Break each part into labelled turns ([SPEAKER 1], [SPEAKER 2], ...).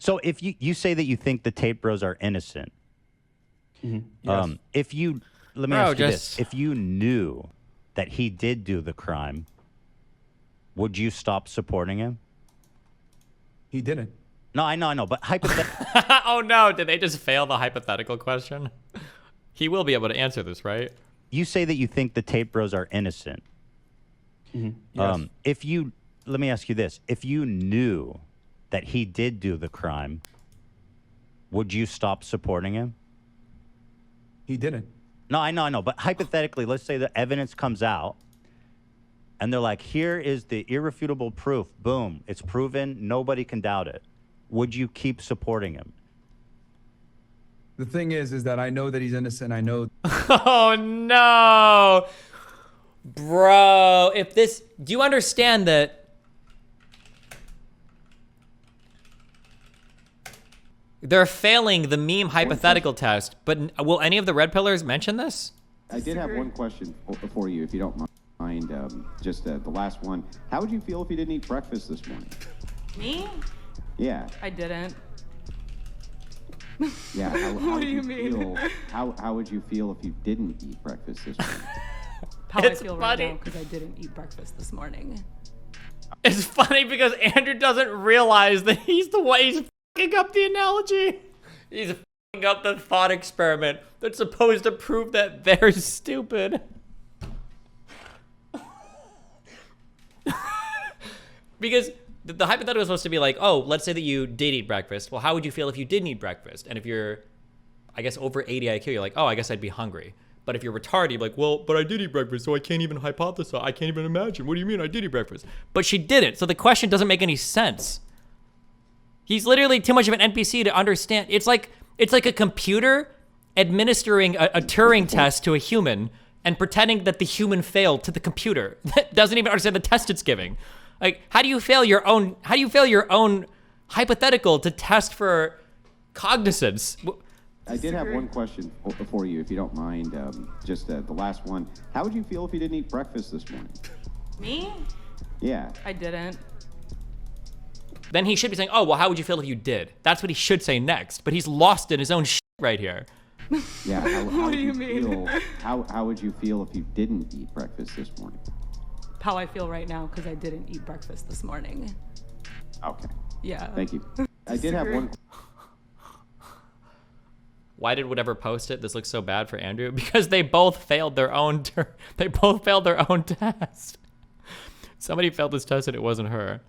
[SPEAKER 1] So if you say that you think the Tate bros are innocent,
[SPEAKER 2] Yes.
[SPEAKER 1] if you let me ask you this: if you knew that he did do the crime, would you stop supporting him?
[SPEAKER 2] He didn't.
[SPEAKER 1] No, I know, but hypothetically.
[SPEAKER 3] Oh no, did they just fail the hypothetical question? He will be able to answer this, right?
[SPEAKER 1] You say that you think the Tate bros are innocent.
[SPEAKER 2] Yes.
[SPEAKER 1] If you let me ask you this: if you knew that he did do the crime, would you stop supporting him?
[SPEAKER 2] He didn't.
[SPEAKER 1] No, I know, but hypothetically, let's say the evidence comes out and they're like, here is the irrefutable proof. Boom, it's proven. Nobody can doubt it. Would you keep supporting him?
[SPEAKER 2] The thing is that I know that he's innocent. I know.
[SPEAKER 3] Oh no. Bro, do you understand that they're failing the meme hypothetical test, but will any of the red pillars mention this?
[SPEAKER 4] I did have one question for you, if you don't mind. Just the last one. How would you feel if you didn't eat breakfast this morning?
[SPEAKER 5] Me?
[SPEAKER 4] Yeah.
[SPEAKER 5] I didn't.
[SPEAKER 4] Yeah. How
[SPEAKER 5] What do you mean?
[SPEAKER 4] Feel, how would you feel if you didn't eat breakfast this morning?
[SPEAKER 5] How
[SPEAKER 3] It's
[SPEAKER 5] I feel
[SPEAKER 3] funny.
[SPEAKER 5] right now because I didn't eat breakfast this morning.
[SPEAKER 3] It's funny because Andrew doesn't realize that he's the one, he's f***ing up the analogy. He's f***ing up the thought experiment that's supposed to prove that they're stupid. Because the hypothetical is supposed to be like, oh, let's say that you did eat breakfast. Well, how would you feel if you didn't eat breakfast? And if you're, I guess, over 80 IQ, you're like, oh, I guess I'd be hungry. But if you're retarded, you're like, well, but I did eat breakfast, so I can't even hypothesize. I can't even imagine. What do you mean I did eat breakfast? But she didn't, so the question doesn't make any sense. He's literally too much of an NPC to understand. It's like a computer administering a Turing test to a human and pretending that the human failed to the computer that doesn't even understand the test it's giving. Like, how do you fail your own hypothetical to test for cognizance?
[SPEAKER 4] I did have one question for you, if you don't mind. Just the last one. How would you feel if you didn't eat breakfast this morning?
[SPEAKER 5] Me?
[SPEAKER 4] Yeah.
[SPEAKER 5] I didn't.
[SPEAKER 3] Then he should be saying, oh, well, how would you feel if you did? That's what he should say next. But he's lost in his own shit right here.
[SPEAKER 4] Yeah. How
[SPEAKER 5] What do you
[SPEAKER 4] would
[SPEAKER 5] mean?
[SPEAKER 4] How would you feel if you didn't eat breakfast this morning?
[SPEAKER 5] How I feel right now because I didn't eat breakfast this morning.
[SPEAKER 4] Okay.
[SPEAKER 5] Yeah.
[SPEAKER 4] Thank you. I did have one.
[SPEAKER 3] Why did whatever post it? This looks so bad for Andrew because they both failed their own. They both failed their own test. Somebody failed this test and it wasn't her.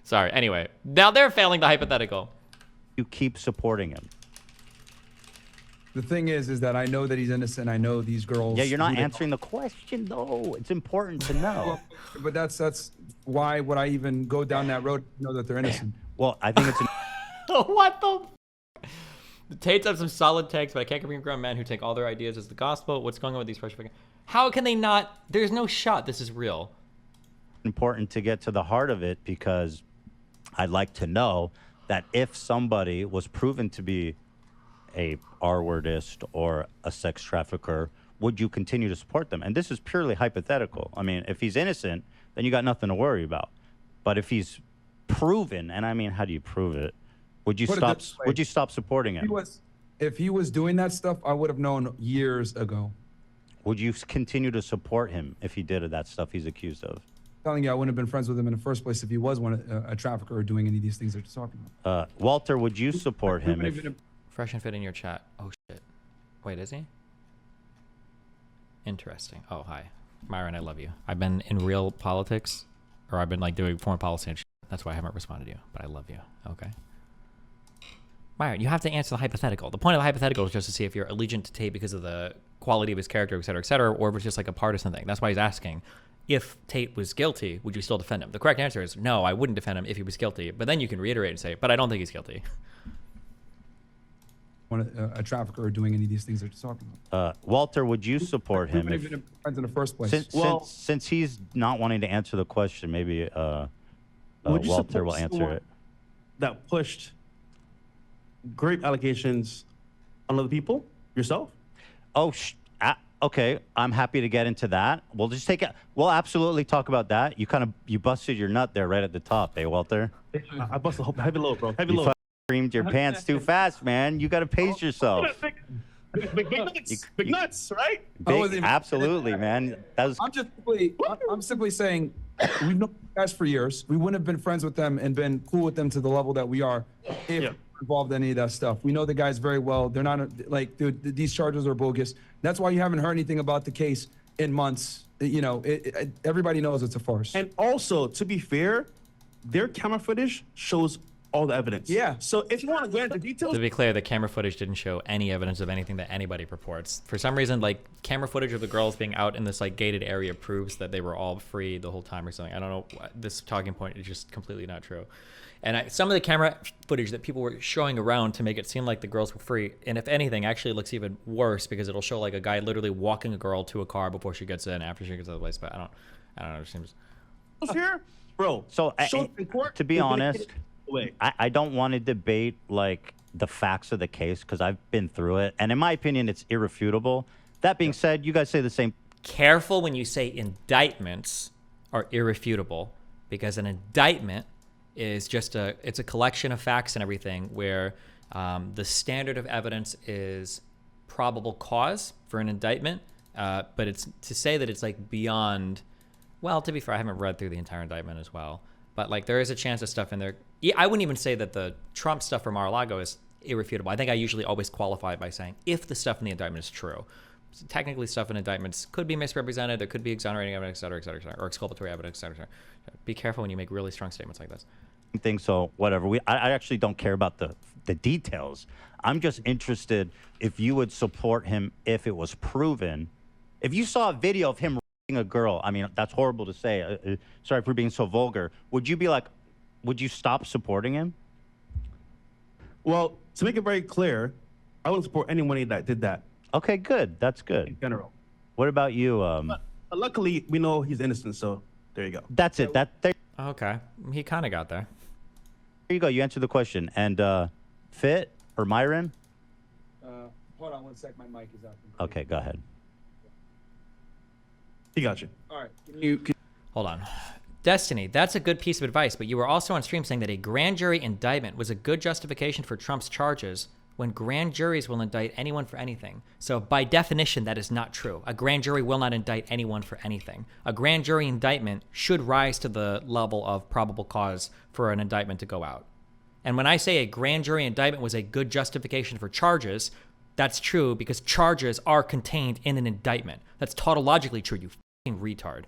[SPEAKER 3] Sorry. Anyway, now they're failing the hypothetical.
[SPEAKER 1] You keep supporting him.
[SPEAKER 2] The thing is that I know that he's innocent. I know these girls.
[SPEAKER 1] Yeah, you're not
[SPEAKER 2] who they
[SPEAKER 1] answering the question though. It's important to know.
[SPEAKER 2] But that's why would I even go down that road to know that they're innocent?
[SPEAKER 1] Well, I think it's
[SPEAKER 3] What the? The Tates have some solid takes, but I can't convince grown men who take all their ideas as the gospel. What's going on with these pressure figures? How can they not? There's no shot this is real.
[SPEAKER 1] important to get to the heart of it because I'd like to know that if somebody was proven to be a R-wordist or a sex trafficker, would you continue to support them? And this is purely hypothetical. I mean, if he's innocent, then you got nothing to worry about. But if he's proven, and I mean, how do you prove it? Would you stop? Would you stop supporting him?
[SPEAKER 2] If he was doing that stuff, I would have known years ago.
[SPEAKER 1] Would you continue to support him if he did that stuff he's accused of?
[SPEAKER 2] Telling you, I wouldn't have been friends with him in the first place if he was a trafficker or doing any of these things that you're talking about.
[SPEAKER 1] Walter, would you support him if?
[SPEAKER 3] Fresh and fit in your chat. Oh shit. Wait, is he? Interesting. Oh, hi. Myron, I love you. I've been in real politics, or I've been like doing foreign policy and shit. That's why I haven't responded to you, but I love you. Okay. Myron, you have to answer the hypothetical. The point of the hypothetical is just to see if you're allegiant to Tate because of the quality of his character, et cetera, or if it's just like a partisan thing. That's why he's asking, if Tate was guilty, would you still defend him? The correct answer is no, I wouldn't defend him if he was guilty. But then you can reiterate and say, but I don't think he's guilty.
[SPEAKER 2] A trafficker or doing any of these things that you're talking about.
[SPEAKER 1] Walter, would you support him?
[SPEAKER 2] If, friends in the first place.
[SPEAKER 1] Since he's not wanting to answer the question, maybe Walter will answer it.
[SPEAKER 6] That pushed great allegations on other people, yourself?
[SPEAKER 1] Oh, Okay, I'm happy to get into that. We'll just take it. We'll absolutely talk about that. You busted your nut there right at the top, Walter?
[SPEAKER 6] I busted a heavy load, bro. Heavy
[SPEAKER 1] You
[SPEAKER 6] load.
[SPEAKER 1] creamed your pants too fast, man. You got to pace yourself.
[SPEAKER 6] Big nuts. Big nuts, right?
[SPEAKER 1] Absolutely, man. That was.
[SPEAKER 2] I'm simply saying we've known guys for years. We wouldn't have been friends with them and been cool with them to the level that we are if we were involved in any of that stuff. We know the guys very well. They're not like, dude, these charges are bogus. That's why you haven't heard anything about the case in months. You know, everybody knows it's a farce.
[SPEAKER 6] And also, to be fair, their camera footage shows all the evidence.
[SPEAKER 2] Yeah.
[SPEAKER 6] So if you want to go into details,
[SPEAKER 3] To be clear, the camera footage didn't show any evidence of anything that anybody purports. For some reason, like, camera footage of the girls being out in this, like, gated area proves that they were all free the whole time or something. I don't know. This talking point is just completely not true. And some of the camera footage that people were showing around to make it seem like the girls were free, and if anything, actually looks even worse because it'll show, like, a guy literally walking a girl to a car before she gets in, after she gets out of the place. But I don't know. It seems...
[SPEAKER 6] here, bro.
[SPEAKER 1] So, to be honest, I don't want to debate like the facts of the case because I've been through it, and in my opinion, it's irrefutable. That being said, you guys say the same.
[SPEAKER 3] Careful when you say indictments are irrefutable, because an indictment is just it's a collection of facts and everything where the standard of evidence is probable cause for an indictment, but it's to say that it's like beyond. Well, to be fair, I haven't read through the entire indictment as well. But, like, there is a chance of stuff in there. I wouldn't even say that the Trump stuff from Mar-a-Lago is irrefutable. I think I usually always qualify it by saying if the stuff in the indictment is true. So technically, stuff in indictments could be misrepresented. There could be exonerating evidence, et cetera, or exculpatory evidence, et cetera. Be careful when you make really strong statements like this.
[SPEAKER 1] Thing, so whatever. I actually don't care about the details. I'm just interested if you would support him if it was proven. If you saw a video of him a girl, I mean, that's horrible to say. Sorry for being so vulgar. Would you be like, would you stop supporting him?
[SPEAKER 6] Well, to make it very clear, I wouldn't support anyone that did that.
[SPEAKER 1] Okay, good. That's good.
[SPEAKER 6] In general.
[SPEAKER 1] What about you?
[SPEAKER 6] But luckily, we know he's innocent, so there you go.
[SPEAKER 1] That's it. There
[SPEAKER 3] Okay. He kind of got there.
[SPEAKER 1] you go. You answered the question. And Fit or Myron?
[SPEAKER 2] Hold on one sec. My mic is out.
[SPEAKER 1] Okay, go ahead.
[SPEAKER 6] He got you.
[SPEAKER 2] All right.
[SPEAKER 3] Hold on. Destiny, that's a good piece of advice, but you were also on stream saying that a grand jury indictment was a good justification for Trump's charges when grand juries will indict anyone for anything. So by definition, that is not true. A grand jury will not indict anyone for anything. A grand jury indictment should rise to the level of probable cause for an indictment to go out. And when I say a grand jury indictment was a good justification for charges, that's true because charges are contained in an indictment. That's tautologically true, you fucking retard.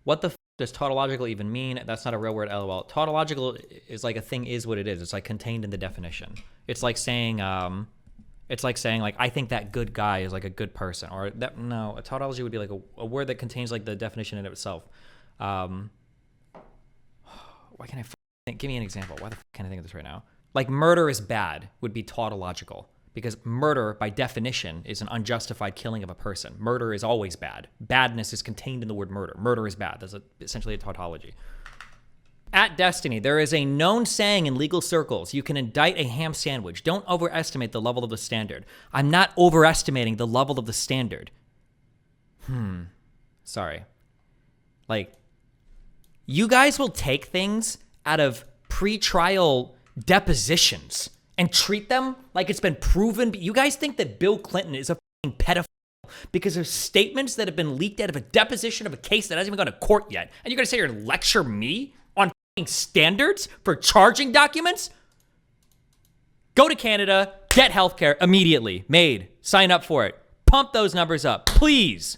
[SPEAKER 3] What the does tautological even mean? That's not a real word, lol. Tautological is like a thing is what it is. It's like contained in the definition. It's like saying like, I think that good guy is like a good person. Or that, no, a tautology would be like a word that contains like the definition in itself. Why can't I think? Give me an example. Why the fuck can't I think of this right now? Like murder is bad would be tautological. Because murder, by definition, is an unjustified killing of a person. Murder is always bad. Badness is contained in the word murder. Murder is bad. That's essentially a tautology. At Destiny, there is a known saying in legal circles, you can indict a ham sandwich. Don't overestimate the level of the standard. I'm not overestimating the level of the standard. Sorry. Like, you guys will take things out of pre-trial depositions and treat them like it's been proven. You guys think that Bill Clinton is a fucking pedophile because of statements that have been leaked out of a deposition of a case that hasn't even gone to court yet. And you're going to sit here and lecture me on fucking standards for charging documents? Go to Canada, get healthcare immediately. Made. Sign up for it. Pump those numbers up, please.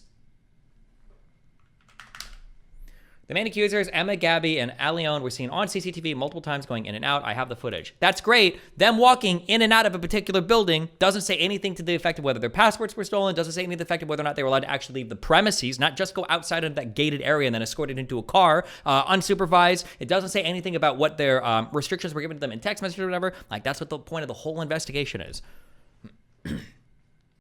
[SPEAKER 3] The main accusers, Emma, Gabby, and Alion, were seen on CCTV multiple times going in and out. I have the footage. That's great. Them walking in and out of a particular building doesn't say anything to the effect of whether their passports were stolen, doesn't say anything to the effect of whether or not they were allowed to actually leave the premises, not just go outside of that gated area and then escorted into a car, unsupervised. It doesn't say anything about what their restrictions were given to them in text messages or whatever. Like, that's what the point of the whole investigation is.